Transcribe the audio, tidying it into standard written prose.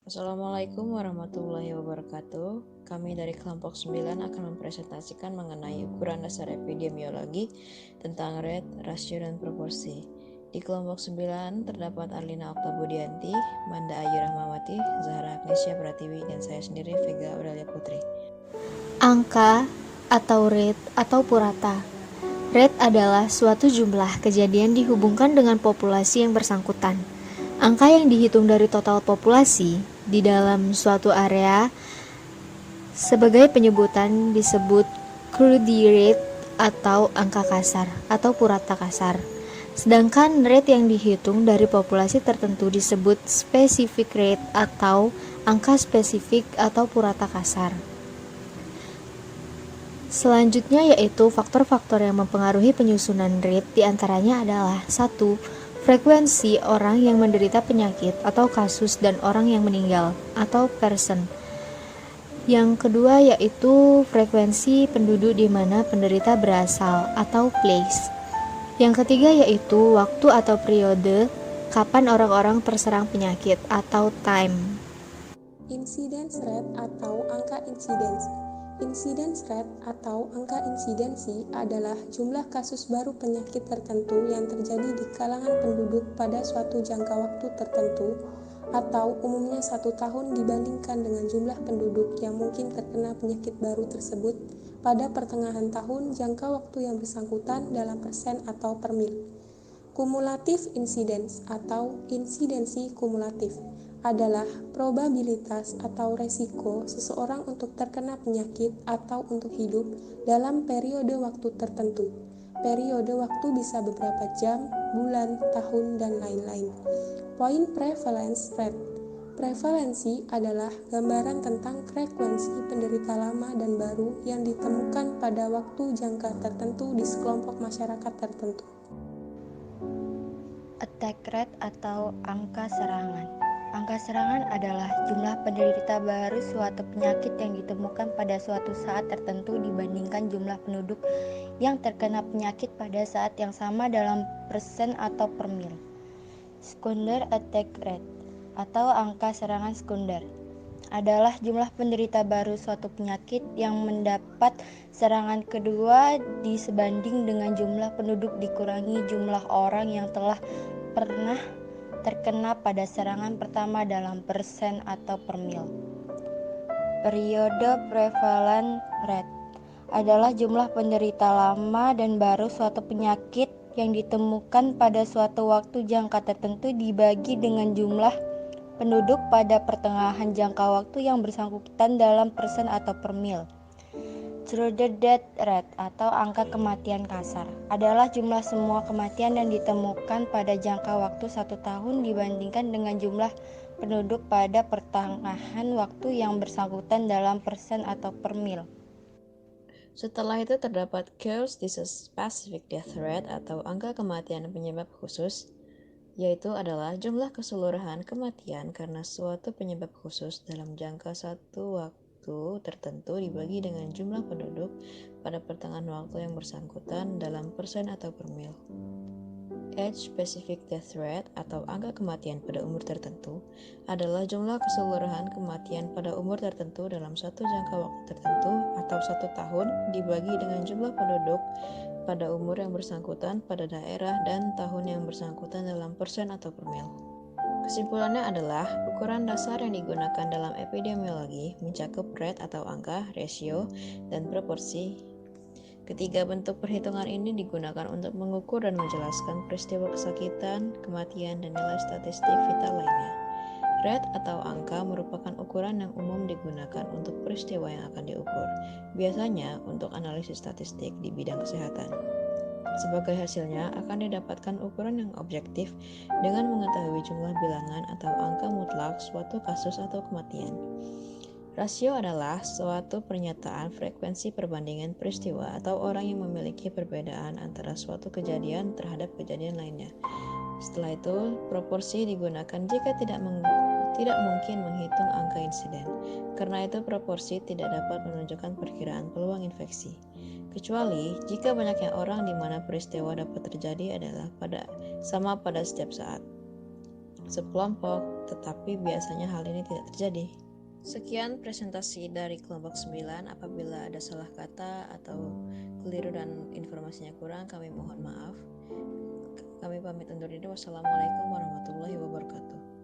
Assalamualaikum warahmatullahi wabarakatuh. Kami dari kelompok 9 akan mempresentasikan mengenai ukuran dasar epidemiologi tentang rate, rasio, dan proporsi. Di kelompok 9 terdapat Arlina Oktabudianti, Manda Ayu Rahmawati, Zahra Agnesia Pratiwi, dan saya sendiri Vega Aurelia Putri. Angka atau rate atau purata. Rate adalah suatu jumlah kejadian dihubungkan dengan populasi yang bersangkutan. Angka yang dihitung dari total populasi di dalam suatu area sebagai penyebutan disebut crude rate atau angka kasar atau purata kasar. Sedangkan rate yang dihitung dari populasi tertentu disebut specific rate atau angka spesifik atau purata kasar. Selanjutnya yaitu faktor-faktor yang mempengaruhi penyusunan rate diantaranya adalah 1. Frekuensi orang yang menderita penyakit atau kasus dan orang yang meninggal atau person. Yang kedua yaitu frekuensi penduduk di mana penderita berasal atau place. Yang ketiga yaitu waktu atau periode kapan orang-orang terserang penyakit atau time. Incidence rate atau angka insidens. Incidence rate atau angka insidensi adalah jumlah kasus baru penyakit tertentu yang terjadi di kalangan penduduk pada suatu jangka waktu tertentu atau umumnya 1 tahun dibandingkan dengan jumlah penduduk yang mungkin terkena penyakit baru tersebut pada pertengahan tahun jangka waktu yang bersangkutan dalam persen atau per mil. Kumulatif insidence atau insidensi kumulatif adalah probabilitas atau resiko seseorang untuk terkena penyakit atau untuk hidup dalam periode waktu tertentu. Periode waktu bisa beberapa jam, bulan, tahun, dan lain-lain. Poin prevalence rate. Prevalensi adalah gambaran tentang frekuensi penderita lama dan baru yang ditemukan pada waktu jangka tertentu di sekelompok masyarakat tertentu. Attack rate atau angka serangan. Angka serangan adalah jumlah penderita baru suatu penyakit yang ditemukan pada suatu saat tertentu dibandingkan jumlah penduduk yang terkena penyakit pada saat yang sama dalam persen atau per mil. Sekunder attack rate atau angka serangan sekunder adalah jumlah penderita baru suatu penyakit yang mendapat serangan kedua disebanding dengan jumlah penduduk dikurangi jumlah orang yang telah pernah terkena pada serangan pertama dalam persen atau per mil. Periode prevalent rate adalah jumlah penderita lama dan baru suatu penyakit yang ditemukan pada suatu waktu jangka tertentu dibagi dengan jumlah penduduk pada pertengahan jangka waktu yang bersangkutan dalam persen atau per mil. True death rate atau angka kematian kasar adalah jumlah semua kematian yang ditemukan pada jangka waktu 1 tahun dibandingkan dengan jumlah penduduk pada pertengahan waktu yang bersangkutan dalam persen atau per mil. Setelah itu terdapat cause disease specific death rate atau angka kematian penyebab khusus, yaitu adalah jumlah keseluruhan kematian karena suatu penyebab khusus dalam jangka satu waktu tertentu dibagi dengan jumlah penduduk pada pertengahan waktu yang bersangkutan dalam persen atau per mil. Age specific death rate atau angka kematian pada umur tertentu adalah jumlah keseluruhan kematian pada umur tertentu dalam satu jangka waktu tertentu atau 1 tahun dibagi dengan jumlah penduduk pada umur yang bersangkutan pada daerah dan tahun yang bersangkutan dalam persen atau per mil. Kesimpulannya adalah ukuran dasar yang digunakan dalam epidemiologi mencakup rate atau angka, rasio, dan proporsi. Ketiga bentuk perhitungan ini digunakan untuk mengukur dan menjelaskan peristiwa kesakitan, kematian, dan nilai statistik vital lainnya. Rate atau angka merupakan ukuran yang umum digunakan untuk peristiwa yang akan diukur, biasanya untuk analisis statistik di bidang kesehatan. Sebagai hasilnya akan didapatkan ukuran yang objektif dengan mengetahui jumlah bilangan atau angka mutlak suatu kasus atau kematian. Rasio adalah suatu pernyataan frekuensi perbandingan peristiwa atau orang yang memiliki perbedaan antara suatu kejadian terhadap kejadian lainnya. Setelah itu, proporsi digunakan jika tidak mungkin menghitung angka insiden. Karena itu, proporsi tidak dapat menunjukkan perkiraan peluang infeksi. Kecuali jika banyaknya orang di mana peristiwa dapat terjadi adalah sama pada setiap saat. sekelompok, tetapi biasanya hal ini tidak terjadi. Sekian presentasi dari kelompok 9. Apabila ada salah kata atau keliru dan informasinya kurang, kami mohon maaf. Kami pamit undur diri. Wassalamualaikum warahmatullahi wabarakatuh.